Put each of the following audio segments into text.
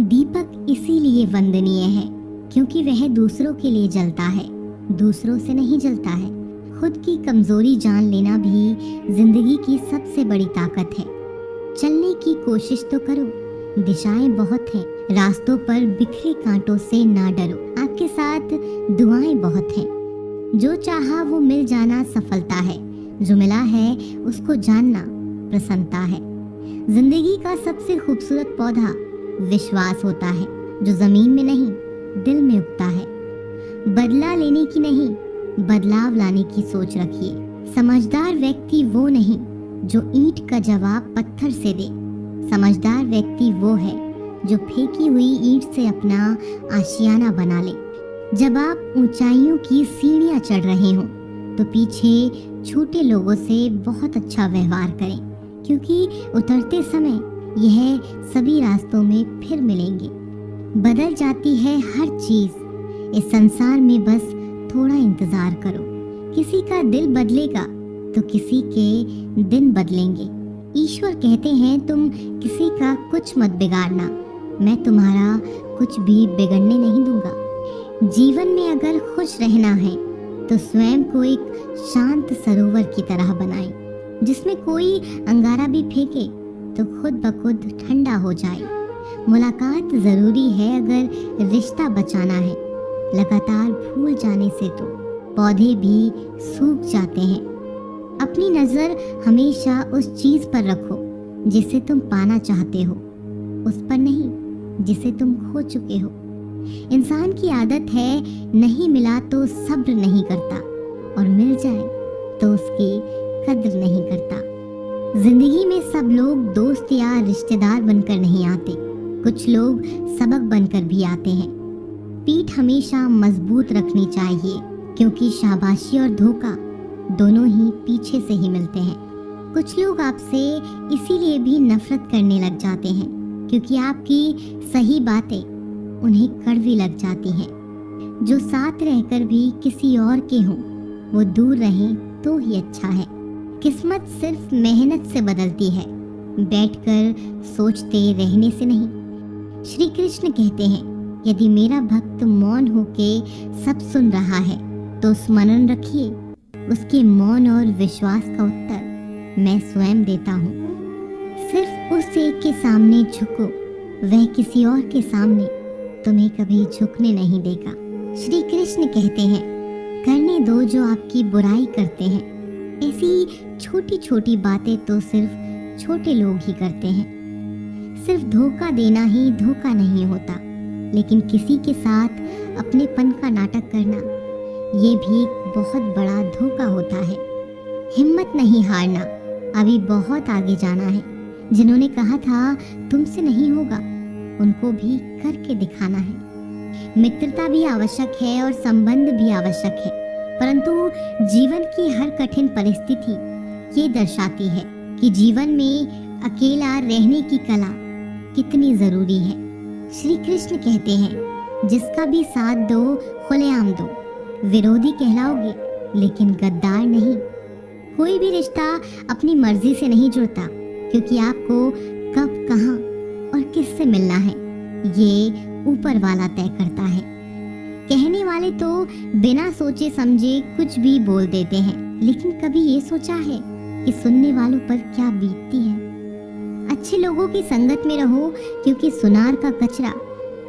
दीपक इसीलिए वंदनीय है क्योंकि वह दूसरों के लिए जलता है, दूसरों से नहीं जलता है। खुद की कमजोरी जान लेना भी जिंदगी की सबसे बड़ी ताकत है। चलने की कोशिश तो करो, दिशाएं बहुत हैं, रास्तों पर बिखरे कांटों से ना डरो। आपके साथ दुआएं बहुत हैं, जो चाहा वो मिल जाना सफलता है, जो मिला है उसको जानना प्रसन्नता है। जिंदगी का सबसे खूबसूरत पौधा विश्वास होता है, जो जमीन में नहीं दिल में उगता है। बदला लेने की नहीं, बदलाव लाने की सोच रखिए। समझदार व्यक्ति वो नहीं जो ईंट का जवाब पत्थर से दे, समझदार व्यक्ति वो है जो फेंकी हुई ईंट से अपना आशियाना बना ले। जब आप ऊंचाइयों की सीढ़ियां चढ़ रहे हो तो पीछे छोटे लोगों से बहुत अच्छा व्यवहार करें, क्योंकि उतरते समय यह सभी रास्तों में फिर मिलेंगे। बदल जाती है हर चीज इस संसार में, बस थोड़ा इंतजार करो। किसी का दिल बदलेगा तो किसी के दिन बदलेंगे। ईश्वर कहते हैं तुम किसी का कुछ मत बिगाड़ना, मैं तुम्हारा कुछ भी बिगड़ने नहीं दूंगा। जीवन में अगर खुश रहना है तो स्वयं को एक शांत सरोवर की तरह बनाएं, जिसमें कोई अंगारा भी फेंके तो खुद ब खुद ठंडा हो जाए। मुलाकात जरूरी है अगर रिश्ता बचाना है, लगातार भूल जाने से तो पौधे भी सूख जाते हैं। अपनी नजर हमेशा उस चीज पर रखो जिसे तुम पाना चाहते हो, उस पर नहीं जिसे तुम खो चुके हो। इंसान की आदत है नहीं मिला तो सब्र नहीं करता, और मिल जाए तो उसकी कद्र नहीं करता। जिंदगी में सब लोग दोस्त या रिश्तेदार बनकर नहीं आते, कुछ लोग सबक बनकर भी आते हैं। पीठ हमेशा मजबूत रखनी चाहिए, क्योंकि शाबाशी और धोखा दोनों ही पीछे से ही मिलते हैं। कुछ लोग आपसे इसीलिए भी नफरत करने लग जाते हैं क्योंकि आपकी सही बातें उन्हें कड़वी लग जाती हैं। जो साथ रहकर भी किसी और के हों वो दूर रहें तो ही अच्छा है। किस्मत सिर्फ मेहनत से बदलती है, बैठकर सोचते रहने से नहीं। श्री कृष्ण कहते हैं, यदि मेरा भक्त मौन होके सब सुन रहा है तो स्मरण रखिए, उसके मौन और विश्वास का उत्तर मैं स्वयं देता हूँ। सिर्फ उस एक के सामने झुको, वह किसी और के सामने तुम्हें कभी झुकने नहीं देगा। श्री कृष्ण कहते हैं, करने दो जो आपकी बुराई करते हैं। ऐसी छोटी छोटी बातें तो सिर्फ छोटे लोग ही करते हैं। सिर्फ धोखा देना ही धोखा नहीं होता, लेकिन किसी के साथ अपनेपन का नाटक करना ये भी एक बहुत बड़ा धोखा होता है। हिम्मत नहीं हारना, अभी बहुत आगे जाना है। जिन्होंने कहा था तुमसे नहीं होगा, उनको भी करके दिखाना है। मित्रता भी आवश्यक है और संबंध भी आवश्यक है, परंतु जीवन की हर कठिन परिस्थिति ये दर्शाती है कि जीवन में अकेला रहने की कला कितनी जरूरी है। श्री कृष्ण कहते हैं, जिसका भी साथ दो खुलेआम दो, विरोधी कहलाओगे लेकिन गद्दार नहीं। कोई भी रिश्ता अपनी मर्जी से नहीं जुड़ता, क्योंकि आपको कब, कहां और किससे मिलना है ये ऊपर वाला तय करता है। कहने वाले तो बिना सोचे समझे कुछ भी बोल देते हैं, लेकिन कभी ये सोचा है कि सुनने वालों पर क्या बीतती है। अच्छे लोगों की संगत में रहो, क्योंकि सुनार का कचरा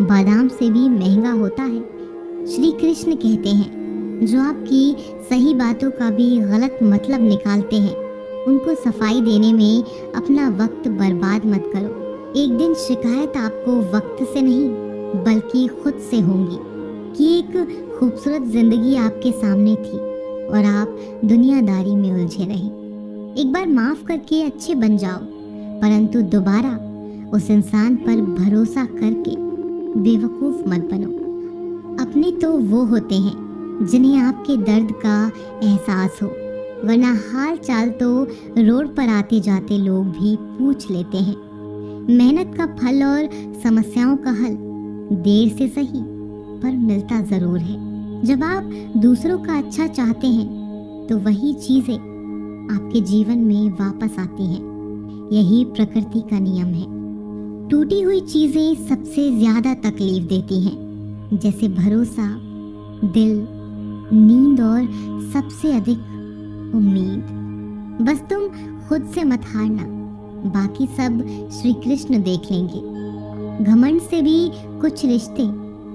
बादाम से भी महंगा होता है। श्री कृष्ण कहते हैं, जो आपकी सही बातों का भी गलत मतलब निकालते हैं, उनको सफाई देने में अपना वक्त बर्बाद मत करो। एक दिन शिकायत आपको वक्त से नहीं बल्कि खुद से होगी कि एक खूबसूरत जिंदगी आपके सामने थी और आप दुनियादारी में उलझे रहे। एक बार माफ करके अच्छे बन जाओ, परंतु दोबारा उस इंसान पर भरोसा करके बेवकूफ मत बनो। अपने तो वो होते हैं जिन्हें आपके दर्द का एहसास हो, वरना हाल चाल तो रोड पर आते जाते लोग भी पूछ लेते हैं। मेहनत का फल और समस्याओं का हल देर से सही पर मिलता जरूर है। जब आप दूसरों का अच्छा चाहते हैं तो वही चीजें आपके जीवन में वापस आती हैं। यही प्रकृति का नियम है। टूटी हुई चीजें सबसे ज्यादा तकलीफ देती हैं, जैसे भरोसा, दिल, नींद और सबसे अधिक उम्मीद। बस तुम खुद से मत हारना, बाकी सब श्री कृष्ण देख लेंगे। घमंड से भी कुछ रिश्ते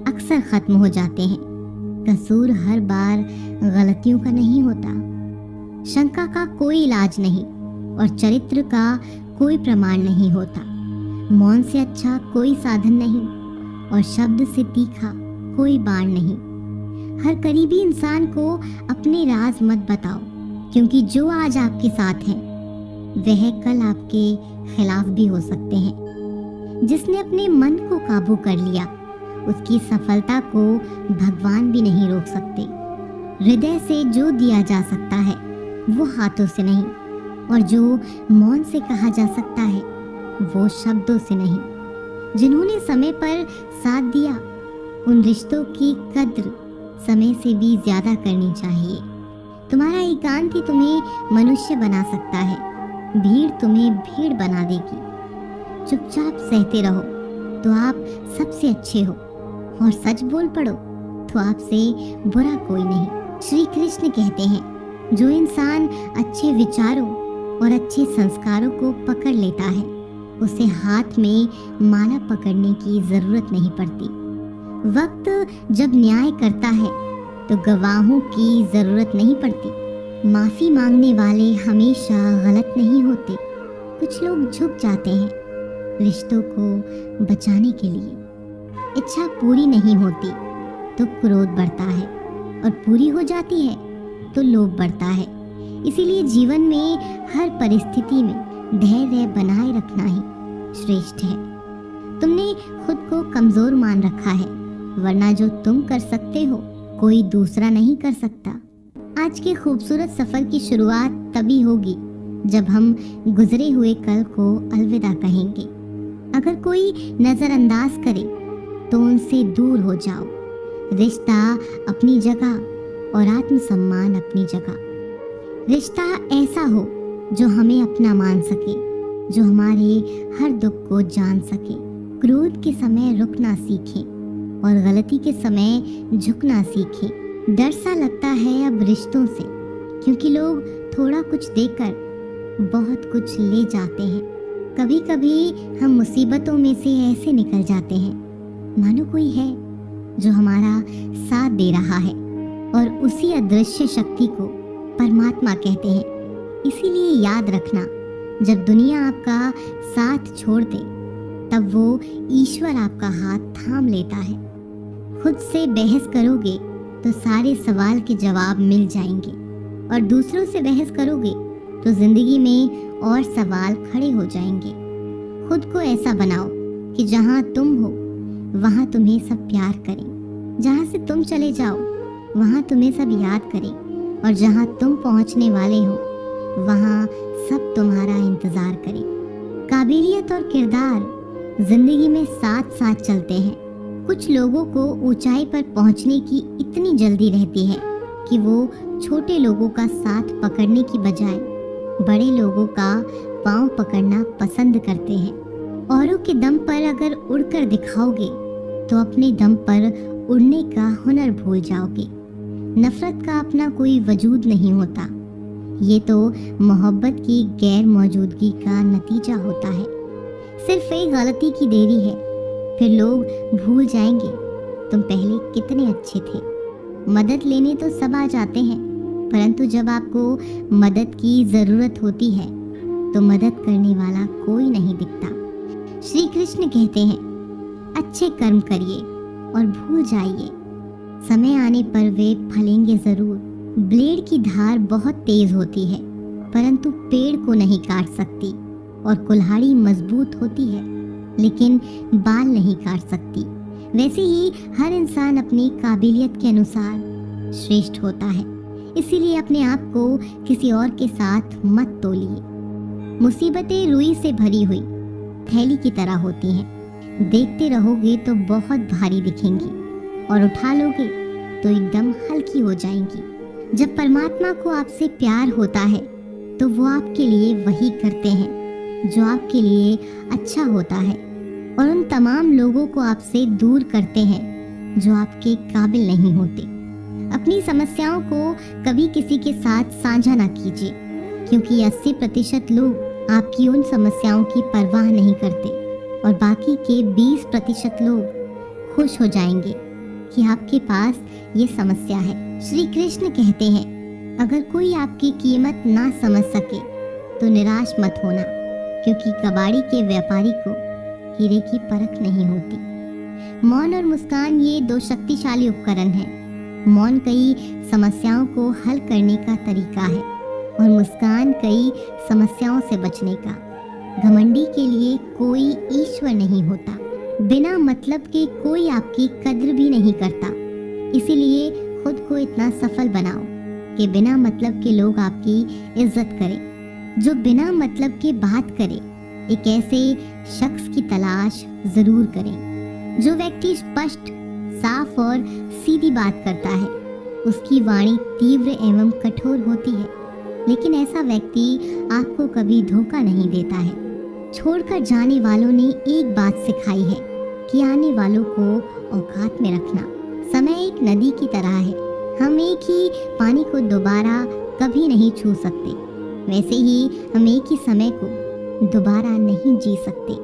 अक्सर खत्म हो जाते हैं। कसूर हर बार गलतियों का नहीं होता, शंका का कोई इलाज नहीं और चरित्र का कोई प्रमाण नहीं होता। मौन से अच्छा कोई साधन नहीं और शब्द से तीखा कोई बाण नहीं। हर करीबी इंसान को अपने राज मत बताओ, क्योंकि जो आज आपके साथ है वह कल आपके खिलाफ भी हो सकते हैं। जिसने अपने मन को काबू कर लिया, उसकी सफलता को भगवान भी नहीं रोक सकते। हृदय से जो दिया जा सकता है वो हाथों से नहीं, और जो मौन से कहा जा सकता है वो शब्दों से नहीं। जिन्होंने समय पर साथ दिया, उन रिश्तों की कद्र समय से भी ज्यादा करनी चाहिए। तुम्हारा एकांत ही तुम्हें मनुष्य बना सकता है, भीड़ तुम्हें भीड़ बना देगी। चुपचाप सहते रहो तो आप सबसे अच्छे हो, और सच बोल पड़ो तो आपसे बुरा कोई नहीं। श्री कृष्ण कहते हैं, जो इंसान अच्छे विचारों और अच्छे संस्कारों को पकड़ लेता है, उसे हाथ में माला पकड़ने की जरूरत नहीं पड़ती। वक्त जब न्याय करता है तो गवाहों की जरूरत नहीं पड़ती। माफी मांगने वाले हमेशा गलत नहीं होते। कुछ लोग झुक जाते हैं रिश्तों को बचाने के लिए। इच्छा पूरी नहीं होती तो क्रोध बढ़ता है, और पूरी हो जाती है तो लोभ बढ़ता है। इसीलिए जीवन में हर परिस्थिति में धैर्य बनाए रखना ही श्रेष्ठ है। तुमने खुद को कमजोर मान रखा है, वरना जो तुम कर सकते हो कोई दूसरा नहीं कर सकता। आज के खूबसूरत सफर की शुरुआत तभी होगी जब हम गुजरे हुए कल को अलविदा कहेंगे। अगर कोई नजरअंदाज करे तो उनसे दूर हो जाओ। रिश्ता अपनी जगह और आत्मसम्मान अपनी जगह। रिश्ता ऐसा हो जो हमें अपना मान सके, जो हमारे हर दुख को जान सके। क्रोध के समय रुकना सीखें और गलती के समय झुकना सीखें। डर सा लगता है अब रिश्तों से, क्योंकि लोग थोड़ा कुछ देकर बहुत कुछ ले जाते हैं। कभी कभी हम मुसीबतों में से ऐसे निकल जाते हैं मानो कोई है जो हमारा साथ दे रहा है, और उसी अदृश्य शक्ति को परमात्मा कहते हैं। इसीलिए याद रखना, जब दुनिया आपका साथ छोड़ दे तब वो ईश्वर आपका हाथ थाम लेता है। खुद से बहस करोगे तो सारे सवाल के जवाब मिल जाएंगे, और दूसरों से बहस करोगे तो जिंदगी में और सवाल खड़े हो जाएंगे। खुद को ऐसा बनाओ कि जहाँ तुम हो वहाँ तुम्हें सब प्यार करें, जहाँ से तुम चले जाओ वहाँ तुम्हें सब याद करें, और जहाँ तुम पहुँचने वाले हो वहाँ सब तुम्हारा इंतजार करें। काबिलियत और किरदार जिंदगी में साथ साथ चलते हैं। कुछ लोगों को ऊंचाई पर पहुंचने की इतनी जल्दी रहती है कि वो छोटे लोगों का साथ पकड़ने की बजाय बड़े लोगों का पांव पकड़ना पसंद करते हैं। औरों के दम पर अगर उड़कर दिखाओगे तो अपने दम पर उड़ने का हुनर भूल जाओगे। नफरत का अपना कोई वजूद नहीं होता, ये तो मोहब्बत की गैर मौजूदगी का नतीजा होता है। सिर्फ एक गलती की देरी है, फिर लोग भूल जाएंगे तुम पहले कितने अच्छे थे। मदद लेने तो सब आ जाते हैं, परंतु जब आपको मदद की जरूरत होती है तो मदद करने वाला कोई नहीं दिखता। श्री कृष्ण कहते हैं, अच्छे कर्म करिए और भूल जाइए, समय आने पर वे फलेंगे जरूर। ब्लेड की धार बहुत तेज होती है, परंतु पेड़ को नहीं काट सकती, और कुल्हाड़ी मजबूत होती है लेकिन बाल नहीं काट सकती। वैसे ही हर इंसान अपनी काबिलियत के अनुसार श्रेष्ठ होता है। इसीलिए अपने आप को किसी और के साथ मत तोलिए। मुसीबतें रुई से भरी हुई थैली की तरह होती हैं। देखते रहोगे तो बहुत भारी दिखेंगी, और उठा लोगे तो एकदम हल्की हो जाएंगी। जब परमात्मा को आपसे प्यार होता है तो वो आपके लिए वही करते हैं जो आपके लिए अच्छा होता है। और उन तमाम लोगों को आपसे दूर करते हैं जो आपके काबिल नहीं होते। अपनी समस्याओं को कभी किसी के साथ साझा ना कीजिए, क्योंकि 80% लोग आपकी उन समस्याओं की परवाह नहीं करते और बाकी के 20% लोग खुश हो जाएंगे कि आपके पास ये समस्या है। श्री कृष्ण कहते हैं, अगर कोई आपकी कीमत ना समझ सके तो निराश मत होना, क्योंकि कबाड़ी के व्यापारी को हीरे की परख नहीं होती। मौन और मुस्कान ये दो शक्तिशाली उपकरण हैं। मौन कई समस्याओं को हल करने का तरीका है और मुस्कान कई समस्याओं से बचने का। घमंडी के लिए कोई ईश्वर नहीं होता। बिना मतलब के कोई आपकी कद्र भी नहीं करता। इसीलिए खुद को इतना सफल बनाओ कि बिना मतलब के लोग आपकी इज्जत करें। जो बिना मतलब के बात करे, एक ऐसे शख्स की तलाश जरूर करें। जो व्यक्ति स्पष्ट, साफ और सीधी बात करता है, उसकी वाणी तीव्र एवं कठोर होती है, लेकिन ऐसा व्यक्ति आपको कभी धोखा नहीं देता है। छोड़कर जाने वालों ने एक बात सिखाई है कि आने वालों को औकात में रखना। समय एक नदी की तरह है, हम एक ही पानी को दोबारा कभी नहीं छू सकते, वैसे ही हम एक ही समय को दोबारा नहीं जी सकते।